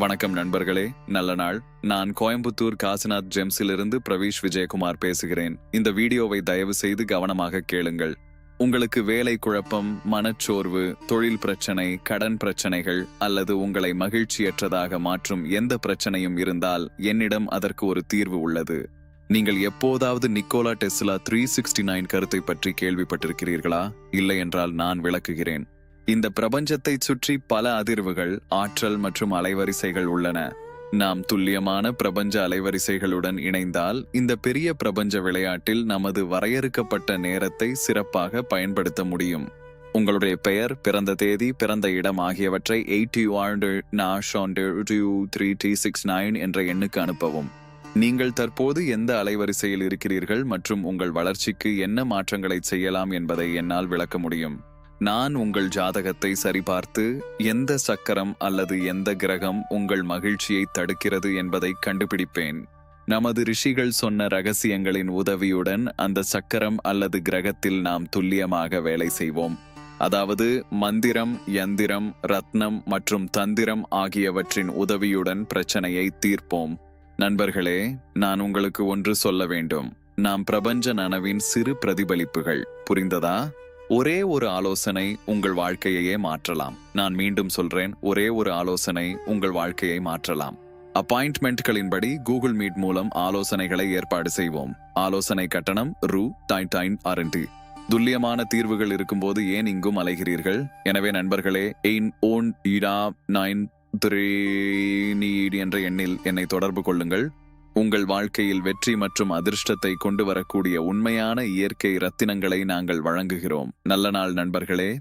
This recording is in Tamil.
வணக்கம் நண்பர்களே, நல்ல நாள். நான் கோயம்புத்தூர் காசிநாத் ஜெம்ஸிலிருந்து பிரவீஷ் விஜயகுமார் பேசுகிறேன். இந்த வீடியோவை தயவு செய்து கவனமாக கேளுங்கள். உங்களுக்கு வேலை குழப்பம், மனச்சோர்வு, தொழில் பிரச்சனை, கடன் பிரச்சனைகள் அல்லது உங்களை மகிழ்ச்சியற்றதாக மாற்றும் எந்த பிரச்சனையும் இருந்தால் என்னிடம் அதற்கு ஒரு தீர்வு உள்ளது. நீங்கள் எப்போதாவது நிக்கோலா டெஸ்லா 369 கருத்தை பற்றி கேள்விப்பட்டிருக்கிறீர்களா? இல்லை என்றால் நான் விளக்குகிறேன். இந்த பிரபஞ்சத்தை சுற்றி பல அதிர்வுகள், ஆற்றல் மற்றும் அலைவரிசைகள் உள்ளன. நாம் துல்லியமான பிரபஞ்ச அலைவரிசைகளுடன் இணைந்தால் இந்த பெரிய பிரபஞ்ச விளையாட்டில் நமது வரையறுக்கப்பட்ட நேரத்தை சிறப்பாக பயன்படுத்த முடியும். உங்களுடைய பெயர், பிறந்த தேதி, பிறந்த இடம் ஆகியவற்றை 80 என்ற எண்ணுக்கு அனுப்பவும். நீங்கள் தற்போது எந்த அலைவரிசையில் இருக்கிறீர்கள் மற்றும் உங்கள் வளர்ச்சிக்கு என்ன மாற்றங்களை செய்யலாம் என்பதை என்னால் விளக்க முடியும். நான் உங்கள் ஜாதகத்தை சரிபார்த்து எந்த சக்கரம் அல்லது எந்த கிரகம் உங்கள் மகிழ்ச்சியை தடுக்கிறது என்பதை கண்டுபிடிப்பேன். நமது ரிஷிகள் சொன்ன ரகசியங்களின் உதவியுடன் அந்த சக்கரம் அல்லது கிரகத்தில் நாம் துல்லியமாக வேலை செய்வோம். அதாவது மந்திரம், யந்திரம், ரத்னம் மற்றும் தந்திரம் ஆகியவற்றின் உதவியுடன் பிரச்சனையை தீர்ப்போம். நண்பர்களே, நான் உங்களுக்கு ஒன்று சொல்ல வேண்டும். நாம் பிரபஞ்ச நனவின் சிறு பிரதிபலிப்புகள். புரிந்ததா? ஒரே ஒரு ஆலோசனை உங்கள் வாழ்க்கையையே மாற்றலாம். நான் மீண்டும் சொல்றேன், ஒரே ஒரு ஆலோசனை உங்கள் வாழ்க்கையை மாற்றலாம். அப்பாயின்ட்மெண்ட்களின்படி கூகுள் மீட் மூலம் ஆலோசனைகளை ஏற்பாடு செய்வோம். ஆலோசனை கட்டணம் ரூ. துல்லியமான தீர்வுகள் இருக்கும்போது ஏன் இங்கும் அலைகிறீர்கள்? எனவே நண்பர்களே, 809 என்ற எண்ணில் என்னை தொடர்பு கொள்ளுங்கள். உங்கள் வாழ்க்கையில் வெற்றி மற்றும் அதிர்ஷ்டத்தை கொண்டு வரக்கூடிய உண்மையான இயற்கை ரத்தினங்களை நாங்கள் வழங்குகிறோம். நல்ல நாள் நண்பர்களே.